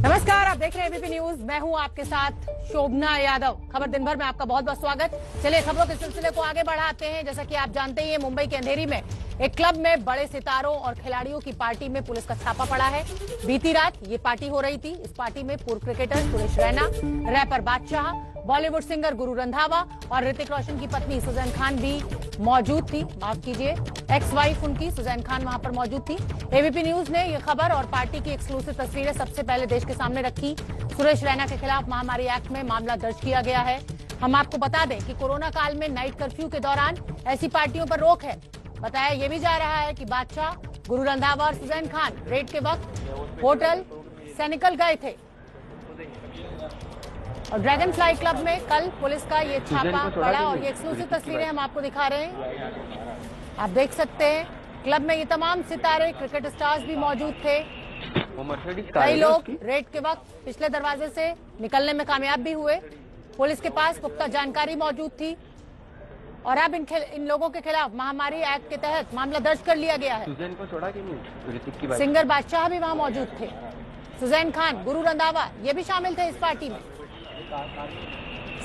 नमस्कार, आप देख रहे हैं एबीपी न्यूज। मैं हूं आपके साथ शोभना यादव। खबर दिन भर में आपका बहुत बहुत स्वागत। चलिए खबरों के सिलसिले को आगे बढ़ाते हैं। जैसा कि आप जानते ही हैं, मुंबई के अंधेरी में एक क्लब में बड़े सितारों और खिलाड़ियों की पार्टी में पुलिस का छापा पड़ा है। बीती रात ये पार्टी हो रही थी। इस पार्टी में पूर्व क्रिकेटर सुरेश रैना, रैपर बादशाह, बॉलीवुड सिंगर गुरु रंधावा और ऋतिक रोशन की पत्नी सुजैन खान भी मौजूद थी। माफ कीजिए, एक्स वाइफ उनकी सुजैन खान वहां पर मौजूद थी। एबीपी न्यूज ने यह खबर और पार्टी की एक्सक्लूसिव तस्वीरें सबसे पहले देश के सामने रखी। सुरेश रैना के खिलाफ महामारी एक्ट में मामला दर्ज किया गया है। हम आपको बता दें कि कोरोना काल में नाइट कर्फ्यू के दौरान ऐसी पार्टियों पर रोक है। बताया यह भी जा रहा है कि बादशाह, गुरु रंधावा और सुजैन खान रेड के वक्त होटल से निकल गए थे। और ड्रैगन फ्लाई क्लब में कल पुलिस का ये छापा पड़ा और ये एक्सक्लूसिव तस्वीरें हम आपको दिखा रहे हैं। आप देख सकते हैं क्लब में ये तमाम सितारे, क्रिकेट स्टार्स भी मौजूद थे। कई लोग रेड के वक्त पिछले दरवाजे से निकलने में कामयाब भी हुए। पुलिस के पास पुख्ता जानकारी मौजूद थी और अब इन लोगों के खिलाफ महामारी एक्ट के तहत मामला दर्ज कर लिया गया है। को छोड़ा कि नहीं? सिंगर बादशाह भी वहां मौजूद थे। सुजैन खान, गुरु रंधावा ये भी शामिल थे इस पार्टी में।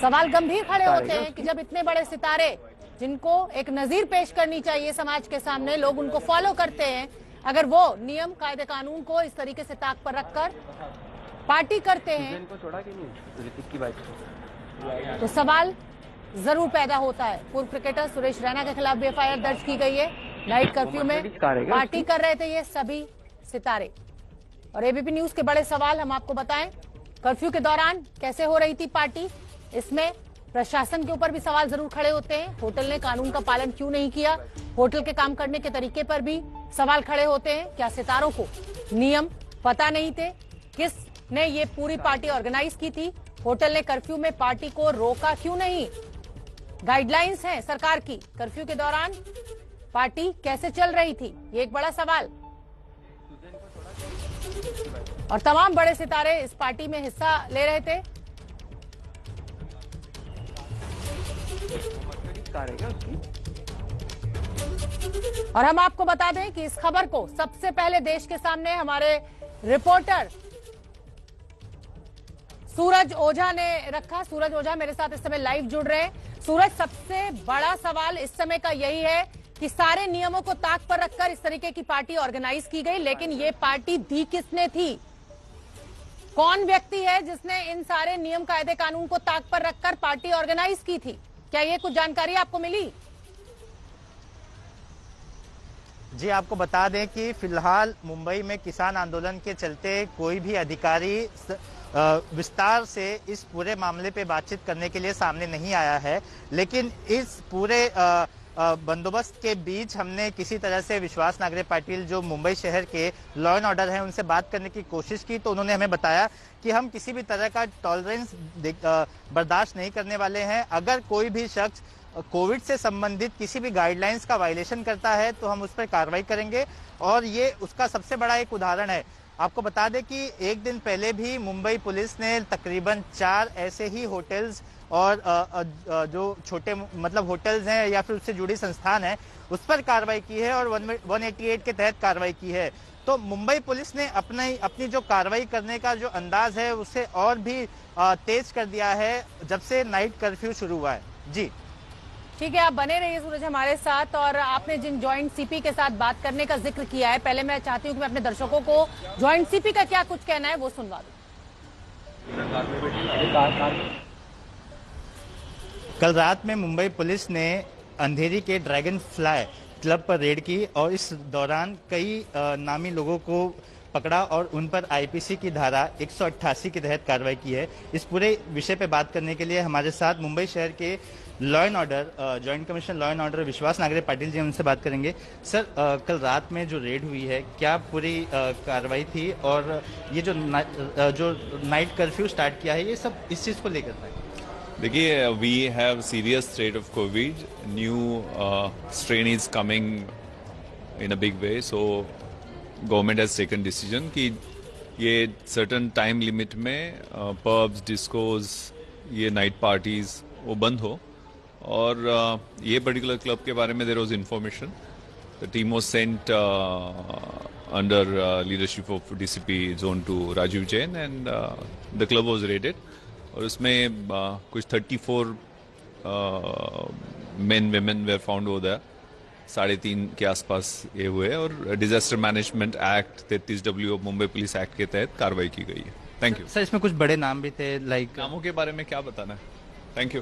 सवाल गंभीर खड़े होते हैं कि जब इतने बड़े सितारे, जिनको एक नजीर पेश करनी चाहिए समाज के सामने, लोग उनको फॉलो करते हैं, अगर वो नियम कायदे कानून को इस तरीके से ताक पर रखकर पार्टी करते हैं तो सवाल जरूर पैदा होता है। पूर्व क्रिकेटर सुरेश रैना के खिलाफ भी एफआईआर दर्ज की गई है। नाइट कर्फ्यू में पार्टी कर रहे थे ये सभी सितारे। और एबीपी न्यूज के बड़े सवाल हम आपको बताएं, कर्फ्यू के दौरान कैसे हो रही थी पार्टी, इसमें प्रशासन के ऊपर भी सवाल जरूर खड़े होते हैं। होटल ने कानून का पालन क्यों नहीं किया? होटल के काम करने के तरीके पर भी सवाल खड़े होते हैं। क्या सितारों को नियम पता नहीं थे? किसने ये पूरी पार्टी ऑर्गेनाइज की थी? होटल ने कर्फ्यू में पार्टी को रोका क्यों नहीं? गाइडलाइंस हैं सरकार की, कर्फ्यू के दौरान पार्टी कैसे चल रही थी, ये एक बड़ा सवाल। और तमाम बड़े सितारे इस पार्टी में हिस्सा ले रहे थे। और हम आपको बता दें कि इस खबर को सबसे पहले देश के सामने हमारे रिपोर्टर सूरज ओझा ने रखा। सूरज ओझा मेरे साथ इस समय लाइव जुड़ रहे हैं। सूरज, सबसे बड़ा सवाल इस समय का यही है कि सारे नियमों को ताक पर रखकर इस तरीके की पार्टी ऑर्गेनाइज की गई, लेकिन ये पार्टी दी किसने थी? कौन व्यक्ति है जिसने इन सारे नियम कायदे कानून को ताक पर रखकर पार्टी ऑर्गेनाइज की थी? क्या ये कुछ जानकारी आपको मिली? जी, आपको बता दें कि फिलहाल मुंबई में किसान आंदोलन के चलते कोई भी अधिकारी विस्तार से इस पूरे मामले पे बातचीत करने के लिए सामने नहीं आया है। लेकिन इस पूरे बंदोबस्त के बीच हमने किसी तरह से विश्वास नागरे पाटिल, जो मुंबई शहर के लॉ एंड ऑर्डर हैं, उनसे बात करने की कोशिश की तो उन्होंने हमें बताया कि हम किसी भी तरह का टॉलरेंस बर्दाश्त नहीं करने वाले हैं। अगर कोई भी शख्स कोविड से संबंधित किसी भी गाइडलाइंस का वायलेशन करता है तो हम उस पर कार्रवाई करेंगे। और ये उसका सबसे बड़ा एक उदाहरण है। आपको बता दें कि एक दिन पहले भी मुंबई पुलिस ने तकरीबन 4 ऐसे ही होटल्स और जो छोटे मतलब होटल्स हैं या फिर उससे जुड़ी संस्थान है, उस पर कार्रवाई की है और 188 के तहत कार्रवाई की है। तो मुंबई पुलिस ने अपनी जो कार्रवाई करने का जो अंदाज है उसे और भी तेज कर दिया है जब से नाइट कर्फ्यू शुरू हुआ है। जी ठीक है, आप बने रहिए सूरज हमारे साथ। और आपने जिन ज्वाइंट सीपी के साथ बात करने का जिक्र किया है, पहले मैं चाहती हूँ कि मैं अपने दर्शकों को ज्वाइंट सीपी का क्या कुछ कहना है वो सुनवा दूं। कल रात में मुंबई पुलिस ने अंधेरी के ड्रैगन फ्लाई क्लब पर रेड की और इस दौरान कई नामी लोगों को पकड़ा और उन पर आईपीसी की धारा 188 के तहत कार्रवाई की है। इस पूरे विषय पे बात करने के लिए हमारे साथ मुंबई शहर के law and order joint commissioner law and order विश्वास नागरे पाटिल जी, उनसे बात करेंगे। सर, कल रात में जो रेड हुई है, क्या पूरी कार्रवाई थी और ये जो नाइट कर्फ्यू स्टार्ट किया है, ये सब इस चीज़ को लेकर था? देखिए, we have serious threat of Covid, new strain is coming in a big way, so government has taken decision कि ये सर्टन टाइम लिमिट में पब्स, डिस्कोज, ये नाइट पार्टीज वो बंद हो। और ये पर्टिकुलर क्लब के बारे में there was information, the team was sent under leadership of DCP Zone 2 Rajiv Jain, and the club was raided. और उसमें कुछ 34 men women were found over there. 3.5 के आसपास ये हुए और disaster management act 33W of Mumbai police act के तहत कार्रवाई की गई है। Thank you sir. इसमें कुछ बड़े नाम भी थे, लाइक नामों के बारे में क्या बताना है? Thank you.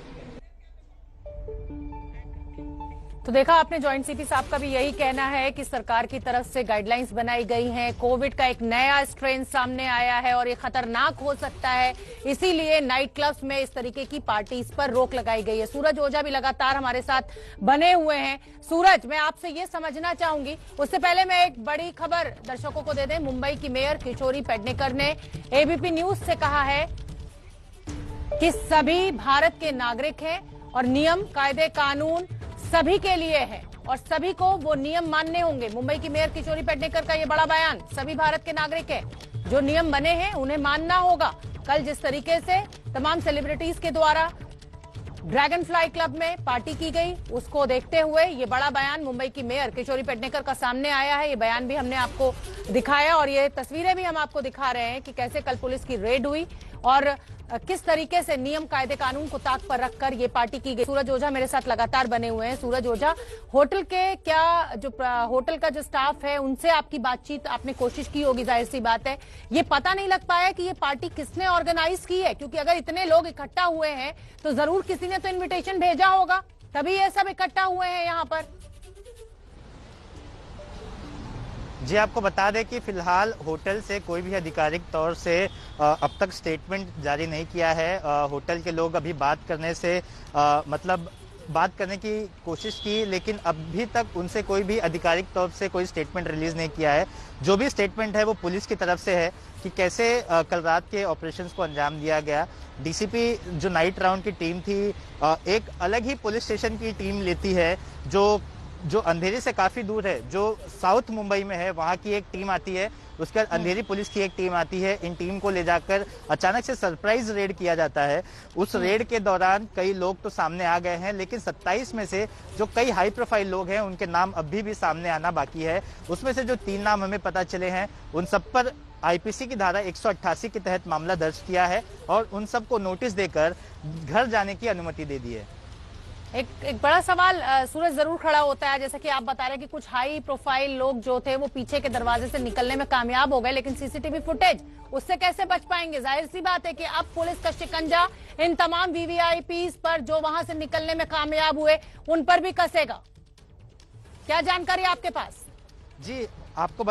तो देखा आपने, जॉइंट सीपी साहब का भी यही कहना है कि सरकार की तरफ से गाइडलाइंस बनाई गई हैं, कोविड का एक नया स्ट्रेन सामने आया है और ये खतरनाक हो सकता है, इसीलिए नाइट क्लब्स में इस तरीके की पार्टीज पर रोक लगाई गई है। सूरज ओझा भी लगातार हमारे साथ बने हुए हैं। सूरज, मैं आपसे ये समझना चाहूंगी, उससे पहले मैं एक बड़ी खबर दर्शकों को दे दें। मुंबई की मेयर किशोरी पेडनेकर ने एबीपी न्यूज से कहा है कि सभी भारत के नागरिक हैं और नियम कायदे कानून सभी के लिए है और सभी को वो नियम मानने होंगे। मुंबई की मेयर किशोरी पेडनेकर का ये बड़ा बयान, सभी भारत के नागरिक है, जो नियम बने हैं उन्हें मानना होगा। कल जिस तरीके से तमाम सेलिब्रिटीज के द्वारा ड्रैगन फ्लाई क्लब में पार्टी की गई, उसको देखते हुए ये बड़ा बयान मुंबई की मेयर किशोरी पेडनेकर का सामने आया है। ये बयान भी हमने आपको दिखाया और ये तस्वीरें भी हम आपको दिखा रहे हैं कि कैसे कल पुलिस की रेड हुई और किस तरीके से नियम कायदे कानून को ताक पर रखकर ये पार्टी की गई। सूरज ओझा मेरे साथ लगातार बने हुए हैं। सूरज ओझा, होटल का जो स्टाफ है उनसे आपकी बातचीत आपने कोशिश की होगी, जाहिर सी बात है। ये पता नहीं लग पाया कि ये पार्टी किसने ऑर्गेनाइज की है, क्योंकि अगर इतने लोग इकट्ठा हुए हैं तो जरूर किसी ने तो इन्विटेशन भेजा होगा, तभी ये सब इकट्ठा हुए हैं यहाँ पर। जी, आपको बता दें कि फिलहाल होटल से कोई भी आधिकारिक तौर से अब तक स्टेटमेंट जारी नहीं किया है। होटल के लोग अभी बात करने की कोशिश की, लेकिन अभी तक उनसे कोई भी आधिकारिक तौर से कोई स्टेटमेंट रिलीज नहीं किया है। जो भी स्टेटमेंट है वो पुलिस की तरफ से है कि कैसे कल रात के ऑपरेशंस को अंजाम दिया गया। डीसीपी जो नाइट राउंड की टीम थी, एक अलग ही पुलिस स्टेशन की टीम लेती है जो अंधेरी से काफी दूर है, जो साउथ मुंबई में है, वहां की एक टीम आती है, उसके बाद अंधेरी पुलिस की एक टीम आती है। इन टीम को ले जाकर अचानक से सरप्राइज रेड किया जाता है। उस रेड के दौरान कई लोग तो सामने आ गए हैं, लेकिन 27 में से जो कई हाई प्रोफाइल लोग हैं उनके नाम अभी भी सामने आना बाकी है। उसमें से जो 3 नाम हमें पता चले हैं उन सब पर आईपीसी की धारा 188 के तहत मामला दर्ज किया है और उन सबको नोटिस देकर घर जाने की अनुमति दे दी है। एक बड़ा सवाल सूरज जरूर खड़ा होता है, जैसा कि आप बता रहे हैं कि कुछ हाई प्रोफाइल लोग जो थे वो पीछे के दरवाजे से निकलने में कामयाब हो गए, लेकिन सीसीटीवी फुटेज उससे कैसे बच पाएंगे? जाहिर सी बात है कि अब पुलिस का शिकंजा इन तमाम वीवीआईपीज पर जो वहां से निकलने में कामयाब हुए उन पर भी कसेगा। क्या जानकारी आपके पास? जी आपको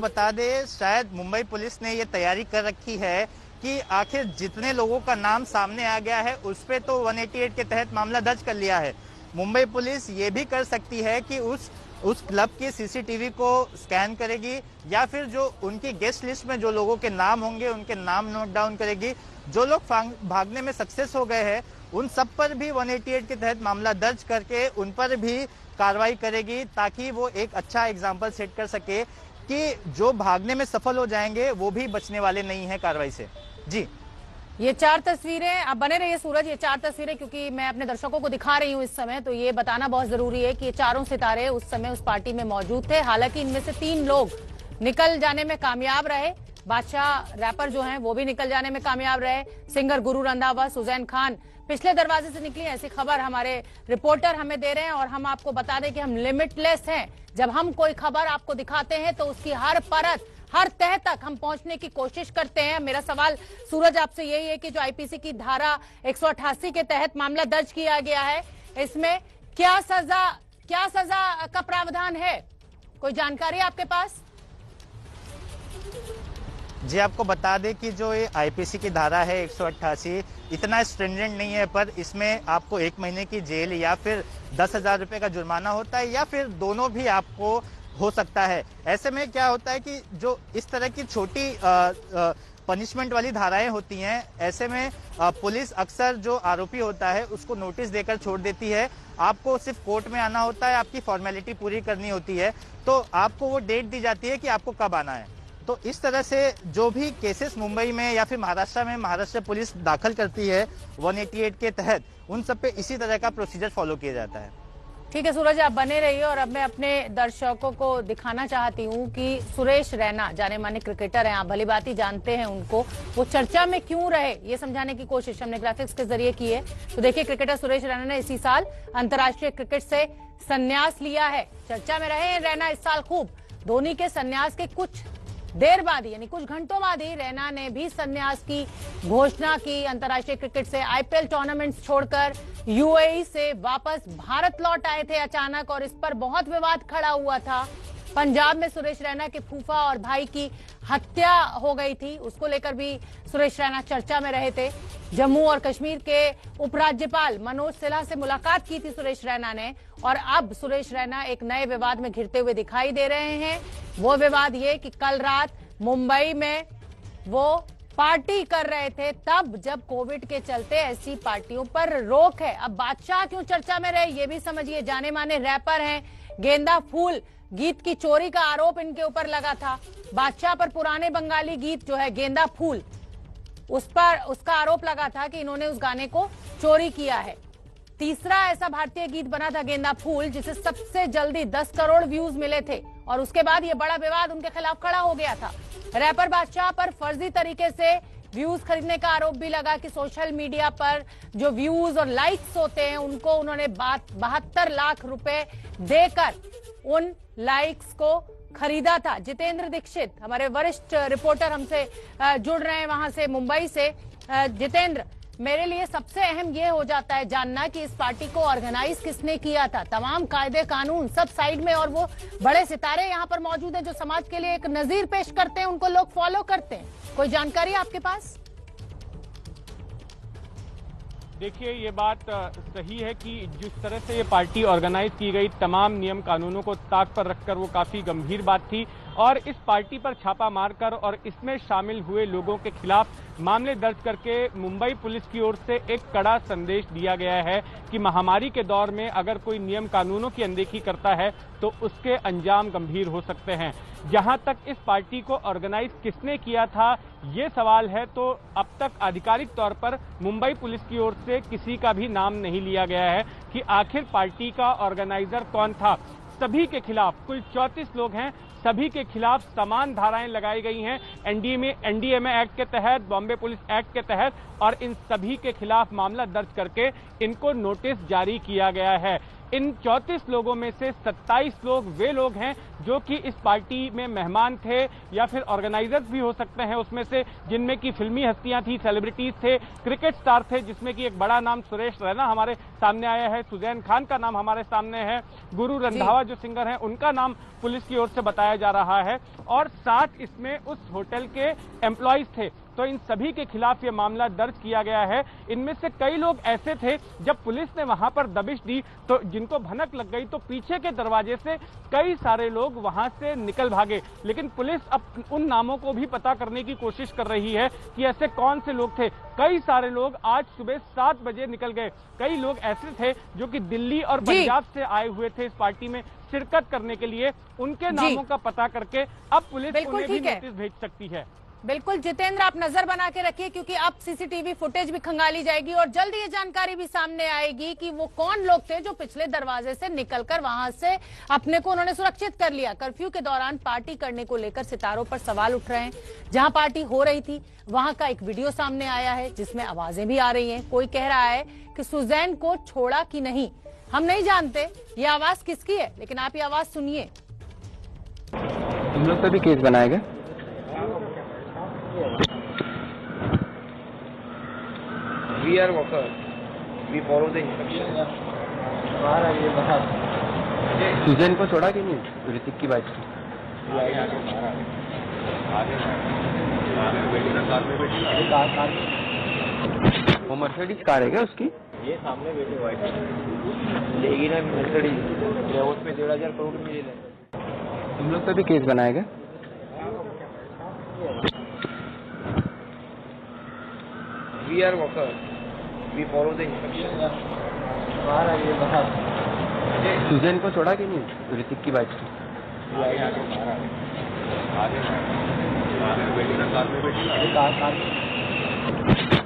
बता दें, शायद मुंबई पुलिस ने ये तैयारी कर रखी है कि आखिर जितने लोगों का नाम सामने आ गया है उस पे तो 188 के तहत मामला दर्ज कर लिया है। मुंबई पुलिस ये भी कर सकती है कि उस क्लब की सीसीटीवी को स्कैन करेगी या फिर जो उनकी गेस्ट लिस्ट में जो लोगों के नाम होंगे उनके नाम नोट डाउन करेगी। जो लोग भागने में सक्सेस हो गए हैं उन सब पर भी 188 के तहत मामला दर्ज करके उन पर भी कार्रवाई करेगी, ताकि वो एक अच्छा एग्जाम्पल सेट कर सके कि जो भागने में सफल हो जाएंगे वो भी बचने वाले नहीं है कार्रवाई से। जी, ये 4 तस्वीरें, आप बने रहिए सूरज, ये 4 तस्वीरें क्योंकि मैं अपने दर्शकों को दिखा रही हूं इस समय, तो ये बताना बहुत जरूरी है कि ये चारों सितारे उस समय उस पार्टी में मौजूद थे। हालांकि इनमें से 3 लोग निकल जाने में कामयाब रहे। बादशाह रैपर जो हैं वो भी निकल जाने में कामयाब रहे। सिंगर गुरु रंधावा, सुजैन खान पिछले दरवाजे से निकली, ऐसी खबर हमारे रिपोर्टर हमें दे रहे हैं। और हम आपको बता दें कि हम लिमिटलेस हैं, जब हम कोई खबर आपको दिखाते हैं तो उसकी हर परत हर तह तक हम पहुंचने की कोशिश करते हैं। मेरा सवाल सूरज आपसे यही है कि जो आईपीसी की धारा 188 के तहत मामला दर्ज किया गया है, इसमें क्या सजा का प्रावधान है? कोई जानकारी आपके पास? जी, आपको बता दें कि जो ये आईपीसी की धारा है 188 इतना स्ट्रिंजेंट नहीं है, पर इसमें आपको 1 महीने की जेल या फिर 10,000 रुपए का जुर्माना होता है या फिर दोनों भी आपको हो सकता है। ऐसे में क्या होता है कि जो इस तरह की छोटी पनिशमेंट वाली धाराएं होती हैं, ऐसे में पुलिस अक्सर जो आरोपी होता है उसको नोटिस देकर छोड़ देती है। आपको सिर्फ कोर्ट में आना होता है, आपकी फॉर्मेलिटी पूरी करनी होती है, तो आपको वो डेट दी जाती है कि आपको कब आना है। तो इस तरह से जो भी केसेस मुंबई में या फिर महाराष्ट्र में महाराष्ट्र पुलिस दाखिल करती है 188 के तहत, उन सब पे इसी तरह का प्रोसीजर फॉलो किया जाता है। ठीक है सूरज, आप बने रहिए और अब मैं अपने दर्शकों को दिखाना चाहती हूं कि सुरेश रैना जाने माने क्रिकेटर हैं, आप भली भांति जानते हैं उनको, वो चर्चा में क्यों रहे ये समझाने की कोशिश हमने ग्राफिक्स के जरिए की है। तो देखिए, क्रिकेटर सुरेश रैना ने इसी साल अंतर्राष्ट्रीय क्रिकेट से संन्यास लिया है। चर्चा में रहे हैं रैना इस साल खूब। धोनी के संन्यास के कुछ देर बाद ही, यानी कुछ घंटों बाद ही रैना ने भी संन्यास की घोषणा की। अंतर्राष्ट्रीय क्रिकेट से आईपीएल टूर्नामेंट्स छोड़कर यूएई से वापस भारत लौट आए थे अचानक, और इस पर बहुत विवाद खड़ा हुआ था। पंजाब में सुरेश रैना के फूफा और भाई की हत्या हो गई थी, उसको लेकर भी सुरेश रैना चर्चा में रहे थे। जम्मू और कश्मीर के उपराज्यपाल मनोज सिन्हा से मुलाकात की थी सुरेश रैना ने, और अब सुरेश रैना एक नए विवाद में घिरते हुए दिखाई दे रहे हैं। वो विवाद ये कि कल रात मुंबई में वो पार्टी कर रहे थे, तब जब कोविड के चलते ऐसी पार्टियों पर रोक है। अब बादशाह क्यों चर्चा में रहे ये भी समझिए। जाने माने रैपर हैं, गेंदा फूल गीत की चोरी का आरोप इनके ऊपर लगा था। बादशाह पर पुराने बंगाली गीत जो है गेंदा फूल, उस पर उसका आरोप लगा था कि इन्होंने उस गाने को चोरी किया है। तीसरा ऐसा भारतीय गीत बना था गेंदा फूल, जिसे सबसे जल्दी 10 करोड़ व्यूज मिले थे, और उसके बाद ये बड़ा विवाद उनके खिलाफ खड़ा हो गया था। रैपर बादशाह पर फर्जी तरीके से व्यूज खरीदने का आरोप भी लगा कि सोशल मीडिया पर जो व्यूज और लाइक्स होते हैं उनको उन्होंने 72 लाख रुपए देकर उन लाइक्स को खरीदा था। जितेंद्र दीक्षित हमारे वरिष्ठ रिपोर्टर हमसे जुड़ रहे हैं वहां से, मुंबई से। जितेंद्र, मेरे लिए सबसे अहम ये हो जाता है जानना कि इस पार्टी को ऑर्गेनाइज किसने किया था। तमाम कायदे कानून सब साइड में, और वो बड़े सितारे यहाँ पर मौजूद हैं जो समाज के लिए एक नजीर पेश करते हैं, उनको लोग फॉलो करते हैं। कोई जानकारी आपके पास? देखिए, ये बात सही है कि जिस तरह से ये पार्टी ऑर्गेनाइज की गई, तमाम नियम कानूनों को ताक पर रखकर, वो काफी गंभीर बात थी। और इस पार्टी पर छापा मारकर और इसमें शामिल हुए लोगों के खिलाफ मामले दर्ज करके मुंबई पुलिस की ओर से एक कड़ा संदेश दिया गया है कि महामारी के दौर में अगर कोई नियम कानूनों की अनदेखी करता है तो उसके अंजाम गंभीर हो सकते हैं। जहां तक इस पार्टी को ऑर्गेनाइज किसने किया था ये सवाल है, तो अब तक आधिकारिक तौर पर मुंबई पुलिस की ओर से किसी का भी नाम नहीं लिया गया है कि आखिर पार्टी का ऑर्गेनाइजर कौन था। सभी के खिलाफ, कुल 34 लोग हैं, सभी के खिलाफ समान धाराएं लगाई गई हैं एनडीएमए एक्ट के तहत, बॉम्बे पुलिस एक्ट के तहत, और इन सभी के खिलाफ मामला दर्ज करके इनको नोटिस जारी किया गया है। इन 34 लोगों में से 27 लोग वे लोग हैं जो कि इस पार्टी में मेहमान थे या फिर ऑर्गेनाइजर्स भी हो सकते हैं उसमें से, जिनमें की फिल्मी हस्तियां थी, सेलिब्रिटीज थे, क्रिकेट स्टार थे, जिसमें कि एक बड़ा नाम सुरेश रैना हमारे सामने आया है, सुजैन खान का नाम हमारे सामने है, गुरु रंधावा जो सिंगर हैं उनका नाम पुलिस की ओर से बताया जा रहा है, और साथ इसमें उस होटल के एम्प्लॉइज थे। तो इन सभी के खिलाफ ये मामला दर्ज किया गया है। इनमें से कई लोग ऐसे थे, जब पुलिस ने वहां पर दबिश दी तो जिनको भनक लग गई तो पीछे के दरवाजे से कई सारे लोग वहां से निकल भागे। लेकिन पुलिस अब उन नामों को भी पता करने की कोशिश कर रही है कि ऐसे कौन से लोग थे। कई सारे लोग आज सुबह 7 बजे निकल गए। कई लोग ऐसे थे जो कि दिल्ली और पंजाब से आए हुए थे इस पार्टी में शिरकत करने के लिए। उनके नामों का पता करके अब पुलिस उन्हें भी नोटिस भेज सकती है। बिल्कुल जितेंद्र, आप नजर बना के रखिए, क्योंकि अब सीसीटीवी फुटेज भी खंगाली जाएगी और जल्द ये जानकारी भी सामने आएगी कि वो कौन लोग थे जो पिछले दरवाजे से निकलकर वहां से अपने को उन्होंने सुरक्षित कर लिया। कर्फ्यू के दौरान पार्टी करने को लेकर सितारों पर सवाल उठ रहे हैं। जहां पार्टी हो रही थी वहां का एक वीडियो सामने आया है जिसमें आवाजें भी आ रही हैं। कोई कह रहा है कि सुजैन को छोड़ा कि नहीं, हम नहीं जानते ये आवाज किसकी है, लेकिन आप ये आवाज सुनिए। तुम लोग पे भी केस बनाया गया? We are workers. We follow the instructions. Sussanne को छोड़ा कि नहीं? ऋतिक की बात की। वो मर्सिडीज कार है क्या उसकी? ये सामने बैठे वाइट लेगी ना मर्सिडीज, लेआउट पे 1,500 करोड़ मिले। तुम लोग पे भी केस बनाया गया? We are workers. We follow the instructions. Sussanne को छोड़ा कि नहीं? ऋतिक की बात की।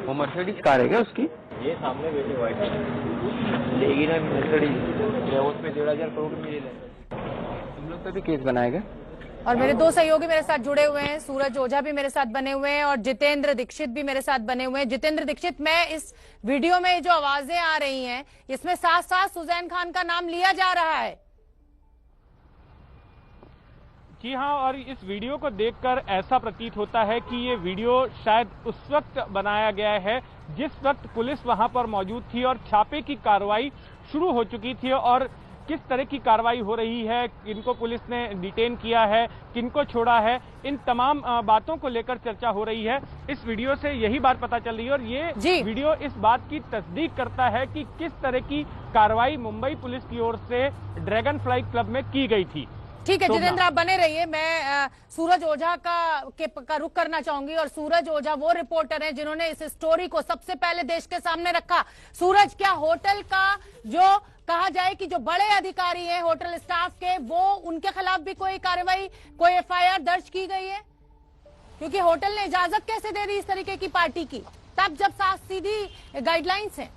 वो मर्सिडीज कार है क्या उसकी? ये सामने बैठे वाइट लेगी ना मिनिस्ट्री उसमें 1,500 करोड़ मिले। तुम लोग पे भी केस बनाया गया। और मेरे दो सहयोगी मेरे साथ जुड़े हुए हैं, सूरज ओझा भी मेरे साथ बने हुए हैं और जितेंद्र दीक्षित भी मेरे साथ बने हुए हैं। जितेंद्र दीक्षित, मैं इस वीडियो में जो आवाजें आ रही हैं इसमें साथ साथ सुजैन खान का नाम लिया जा रहा है। जी हाँ, और इस वीडियो को देखकर ऐसा प्रतीत होता है कि ये वीडियो शायद उस वक्त बनाया गया है जिस वक्त पुलिस वहां पर मौजूद थी और छापे की कार्रवाई शुरू हो चुकी थी। और किस तरह की कार्रवाई हो रही है, किनको पुलिस ने डिटेन किया है, किनको छोड़ा है, इन तमाम बातों को लेकर चर्चा हो रही है। इस वीडियो से यही बात पता चल रही है और ये वीडियो इस बात की तस्दीक करता है कि किस तरह की कार्रवाई मुंबई पुलिस की ओर से ड्रैगन फ्लाई क्लब में की गई थी। ठीक है जितेंद्र, आप बने रहिए। मैं सूरज ओझा का रुख करना चाहूंगी और सूरज ओझा वो रिपोर्टर हैं जिन्होंने इस स्टोरी को सबसे पहले देश के सामने रखा। सूरज, क्या होटल का जो कहा जाए कि जो बड़े अधिकारी हैं होटल स्टाफ के, वो उनके खिलाफ भी कोई कार्रवाई, कोई एफआईआर दर्ज की गई है? क्योंकि होटल ने इजाजत कैसे दे दी इस तरीके की पार्टी की, तब जब साफ सीधी गाइडलाइंस है?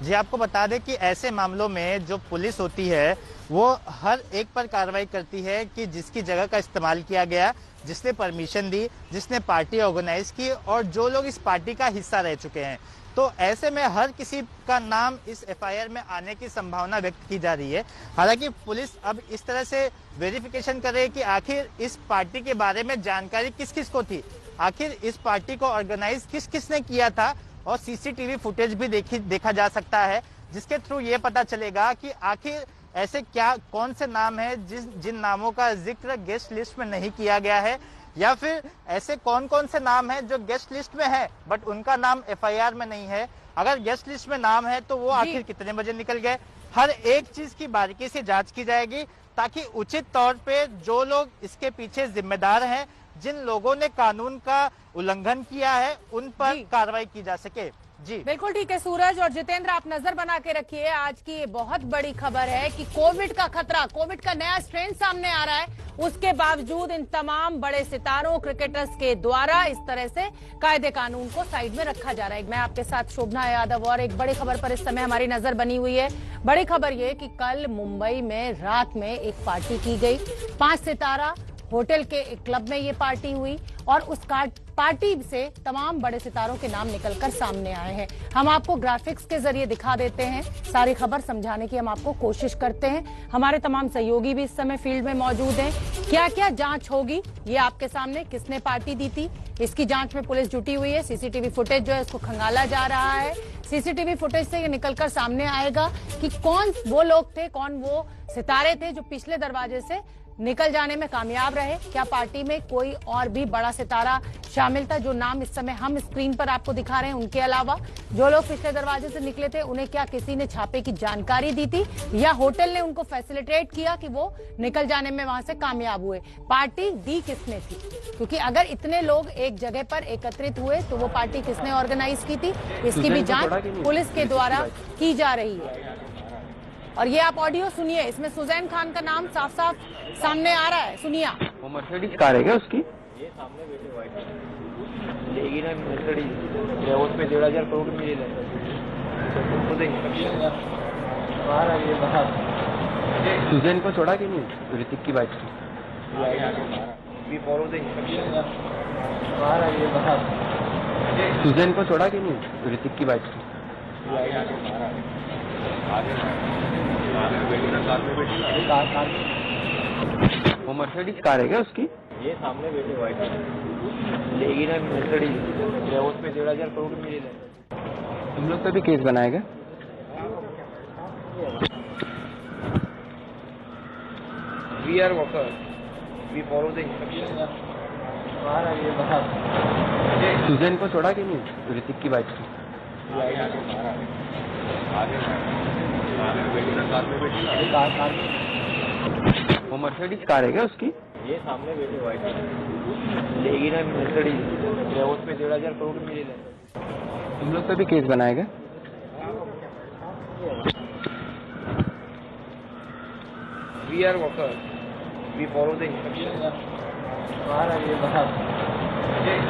जी, आपको बता दें कि ऐसे मामलों में जो पुलिस होती है वो हर एक पर कार्रवाई करती है कि जिसकी जगह का इस्तेमाल किया गया, जिसने परमिशन दी, जिसने पार्टी ऑर्गेनाइज की और जो लोग इस पार्टी का हिस्सा रह चुके हैं। तो ऐसे में हर किसी का नाम इस एफआईआर में आने की संभावना व्यक्त की जा रही है। हालांकि पुलिस अब इस तरह से वेरिफिकेशन कर रही है कि आखिर इस पार्टी के बारे में जानकारी किस किस को थी, आखिर इस पार्टी को ऑर्गेनाइज किस किस ने किया था, और सीसीटीवी फुटेज भी देखा जा सकता है जिसके थ्रू ये पता चलेगा कि आखिर ऐसे क्या कौन से नाम है जिन नामों का जिक्र गेस्ट लिस्ट में नहीं किया गया है, या फिर ऐसे कौन कौन से नाम हैं जो गेस्ट लिस्ट में है बट उनका नाम एफआईआर में नहीं है। अगर गेस्ट लिस्ट में नाम है तो वो आखिर कितने बजे निकल गए, हर एक चीज की बारीकी से जांच की जाएगी ताकि उचित तौर पे जो लोग इसके पीछे जिम्मेदार हैं, जिन लोगों ने कानून का उल्लंघन किया है, उन पर कार्रवाई की जा सके। जी बिल्कुल ठीक है सूरज और जितेंद्र, आप नजर बना के रखिए। आज की ये बहुत बड़ी खबर है कि कोविड का खतरा, कोविड का नया स्ट्रेन सामने आ रहा है, उसके बावजूद इन तमाम बड़े सितारों, क्रिकेटर्स के द्वारा इस तरह से कायदे कानून को साइड में रखा जा रहा है। मैं आपके साथ शोभना यादव और एक बड़ी खबर पर इस समय हमारी नजर बनी हुई है। बड़ी खबर ये कि कल मुंबई में रात में एक पार्टी की गई, 5 सितारा होटल के एक क्लब में ये पार्टी हुई और उस पार्टी से तमाम बड़े सितारों के नाम निकलकर सामने आए हैं। हम आपको ग्राफिक्स के जरिए दिखा देते हैं, सारी खबर समझाने की हम आपको कोशिश करते हैं। हमारे तमाम सहयोगी भी इस समय फील्ड में मौजूद हैं। क्या क्या जांच होगी ये आपके सामने, किसने पार्टी दी थी इसकी जांच में पुलिस जुटी हुई है। सीसीटीवी फुटेज जो है इसको खंगाला जा रहा है। सीसीटीवी फुटेज से ये निकलकर सामने आएगा कि कौन वो लोग थे, कौन वो सितारे थे जो पिछले दरवाजे से निकल जाने में कामयाब रहे। क्या पार्टी में कोई और भी बड़ा सितारा शामिल था, जो नाम इस समय हम स्क्रीन पर आपको दिखा रहे हैं उनके अलावा जो लोग पिछले दरवाजे से निकले थे, उन्हें क्या किसी ने छापे की जानकारी दी थी या होटल ने उनको फैसिलिटेट किया कि वो निकल जाने में वहां से कामयाब हुए? पार्टी दी किसने थी, क्योंकि अगर इतने लोग एक जगह पर एकत्रित हुए तो वो पार्टी किसने ऑर्गेनाइज की थी, इसकी भी जांच पुलिस के द्वारा की जा रही है। और ये आप ऑडियो सुनिए, इसमें सुजैन खान का नाम साफ साफ सामने आ रहा है, सुनिए। वो मर्सिडीज कार है क्या उसकी? ये सामने बैठे व्हाइट लेगी ना मर्सिडीज, उसमें 1,500 करोड़ मिले। सुजैन को छोड़ा कि नहीं, ऋतिक की बाइक सुजैन को छोड़ा कि नहीं, ऋतिक की बाइक वो मर्सिडीज कार है क्या उसकी? ये सामने बैठे व्हाइट लेगी ना मर्सिडीज, उसमें 1,500 करोड़ मिले। तुम लोग पे भी केस बनाया गया। We are workers. We follow the instructions. Sussanne को छोड़ा कि नहीं, ऋतिक की बाइक वो मर्सिडीज कार है क्या उसकी? ये सामने बैठे व्हाइट लेगी ना मर्सिडीज, उसमें 1,500 करोड़ मिले। तुम लोग पे भी केस बनाया गया। We are workers. We follow the instructions.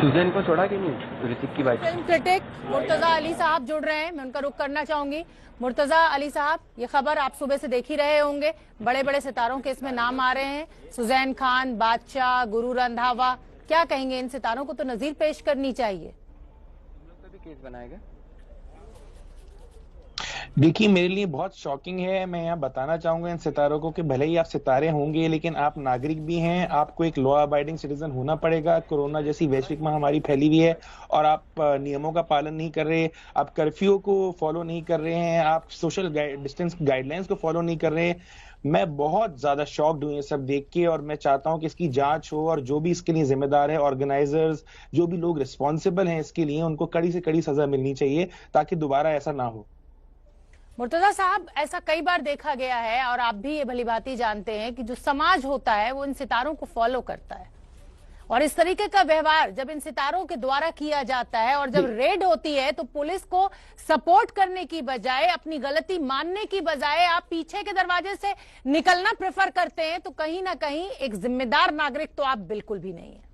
Sussanne को छोड़ा कि नहीं? ऋतिक की wife. Film critic Murtaza Ali साहब जुड़ रहे हैं, मैं उनका रुख करना चाहूंगी। मुर्तजा अली साहब, ये खबर आप सुबह से देख ही रहे होंगे, बड़े बड़े सितारों के इसमें नाम आ रहे हैं, सुजैन खान, बादशाह, गुरु रंधावा, क्या कहेंगे? इन सितारों को तो नजीर पेश करनी चाहिए। केस बनाएगा। देखिए, मेरे लिए बहुत शॉकिंग है। मैं यहाँ बताना चाहूंगा इन सितारों को कि भले ही आप सितारे होंगे, लेकिन आप नागरिक भी हैं, आपको एक लॉ अबाइडिंग सिटीजन होना पड़ेगा। कोरोना जैसी वैश्विक महामारी फैली हुई है और आप नियमों का पालन नहीं कर रहे, आप कर्फ्यू को फॉलो नहीं कर रहे हैं, आप सोशल डिस्टेंस गाइडलाइंस को फॉलो नहीं कर रहे। मैं बहुत ज्यादा शॉक्ड हूं ये सब देख के, और मैं चाहता हूं कि इसकी जांच हो और जो भी इसके लिए जिम्मेदार है, ऑर्गेनाइजर्स, जो भी लोग रिस्पॉन्सिबल हैं इसके लिए, उनको कड़ी से कड़ी सजा मिलनी चाहिए ताकि दोबारा ऐसा ना हो। मुर्तजा साहब, ऐसा कई बार देखा गया है और आप भी ये भलीभांति जानते हैं कि जो समाज होता है वो इन सितारों को फॉलो करता है, और इस तरीके का व्यवहार जब इन सितारों के द्वारा किया जाता है और जब रेड होती है तो पुलिस को सपोर्ट करने की बजाय, अपनी गलती मानने की बजाय आप पीछे के दरवाजे से निकलना प्रेफर करते हैं, तो कहीं ना कहीं एक जिम्मेदार नागरिक तो आप बिल्कुल भी नहीं है।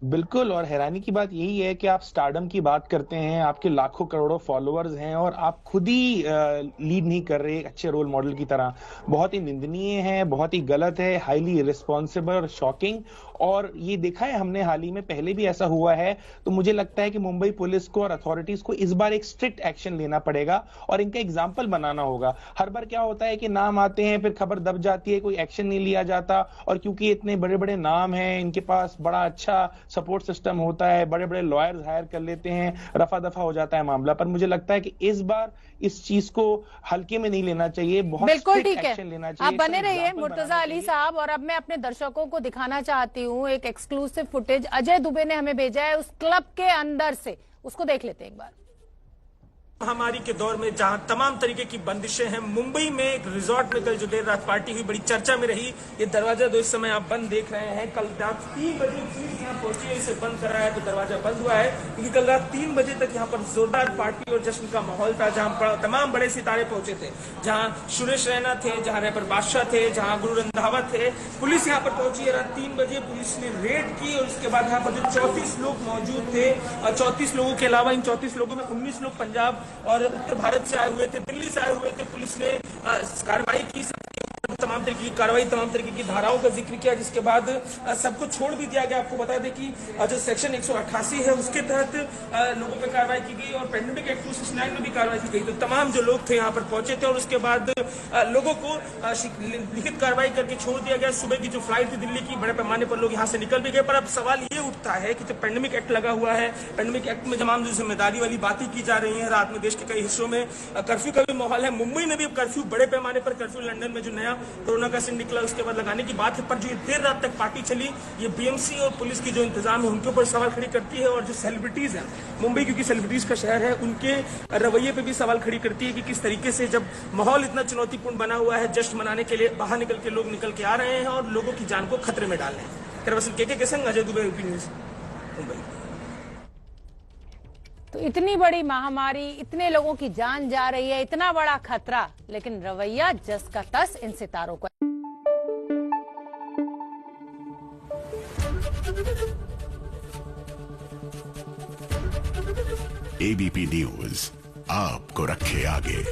बिल्कुल, और हैरानी की बात यही है कि आप स्टारडम की बात करते हैं, आपके लाखों करोड़ों फॉलोअर्स हैं और आप खुद ही लीड नहीं कर रहे एक अच्छे रोल मॉडल की तरह। बहुत ही निंदनीय है, बहुत ही गलत है, हाईली इररिस्पॉन्सिबल और शॉकिंग। और ये देखा है हमने हाल ही में, पहले भी ऐसा हुआ है। तो मुझे लगता है कि मुंबई पुलिस को और अथॉरिटीज को इस बार एक स्ट्रिक्ट एक्शन लेना पड़ेगा और इनका एग्जाम्पल बनाना होगा। हर बार क्या होता है कि नाम आते हैं, फिर खबर दब जाती है, कोई एक्शन नहीं लिया जाता, और क्योंकि इतने बड़े बड़े नाम हैं, इनके पास बड़ा अच्छा सपोर्ट सिस्टम होता है, बड़े बड़े लॉयर्स हायर कर लेते हैं, रफा दफा हो जाता है मामला। पर मुझे लगता है कि इस बार इस चीज को हल्के में नहीं लेना चाहिए, बहुत बिल्कुल ठीक है। एक्शन लेना चाहिए। आप बने रहिए मुर्तजा अली साहब, और अब मैं अपने दर्शकों को दिखाना चाहती हूँ एक एक्सक्लूसिव फुटेज अजय दुबे ने हमें भेजा है उस क्लब के अंदर से, उसको देख लेते हैं एक बार। महामारी के दौर में जहां तमाम तरीके की बंदिशें हैं, मुंबई में एक रिजॉर्ट में कल जो देर रात पार्टी हुई, बड़ी चर्चा में रही। ये दरवाजा जो इस समय आप बंद देख रहे हैं, कल रात 3 बजे पुलिस यहाँ पहुंची है, इसे बंद कराया है तो दरवाजा बंद हुआ है, क्योंकि कल रात 3 बजे तक यहाँ पर जोरदार पार्टी और जश्न का माहौल था, जहां तमाम बड़े सितारे पहुंचे थे, जहां सुरेश रैना थे, जहां रैपर बादशाह थे, जहां गुरु रंधावा थे। पुलिस यहाँ पर पहुंची है रात 3 बजे, पुलिस ने रेड की और उसके बाद यहाँ पर जो 34 लोग मौजूद थे, और 34 लोगों के अलावा इन 34 लोगों में 19 लोग पंजाब और उत्तर भारत से आए हुए थे, दिल्ली से आए हुए थे। पुलिस ने कार्रवाई की, तमाम तरीके की कार्रवाई, तमाम तरीके की धाराओं का जिक्र किया, जिसके बाद सबको छोड़ भी दिया गया। आपको बता दें कि जो सेक्शन 188 है उसके तहत लोगों पर कार्रवाई की गई और पैंडेमिक एक्ट 269 में भी कार्रवाई की गई। तो तमाम जो लोग थे यहाँ पर पहुंचे थे और उसके बाद लोगों को लिखित कार्रवाई करके छोड़ दिया गया। सुबह की जो फ्लाइट थी दिल्ली की, बड़े पैमाने पर लोग यहाँ से निकल भी गए। पर अब सवाल ये उठता है कि जब पैंडेमिक एक्ट लगा हुआ है, पैंडेमिक एक्ट में तमाम जो जिम्मेदारी वाली बातें की जा रही है, रात में देश के कई हिस्सों में कर्फ्यू का भी माहौल है, मुंबई में भी अब कर्फ्यू, बड़े पैमाने पर कर्फ्यू, लंदन में जो नया कोरोना का सिंड निकला उसके बाद लगाने की बात है। पर जो देर रात तक पार्टी चली, ये बीएमसी और पुलिस की जो इंतजाम है उनके ऊपर सवाल खड़ी करती है, और जो सेलिब्रिटीज हैं मुंबई, क्योंकि सेलिब्रिटीज का शहर है, उनके रवैये पे भी सवाल खड़ी करती है कि किस तरीके से जब माहौल इतना चुनौतीपूर्ण बना हुआ है, जश्न मनाने के लिए बाहर निकल के लोग निकल के आ रहे हैं और लोगों की जान को खतरे में डाल रहे हैं। कैमरा के संग अजय दुबे, यूपी न्यूज, मुंबई। तो इतनी बड़ी महामारी, इतने लोगों की जान जा रही है, इतना बड़ा खतरा, लेकिन रवैया जस का तस इन सितारों का। एबीपी न्यूज आपको रखे आगे।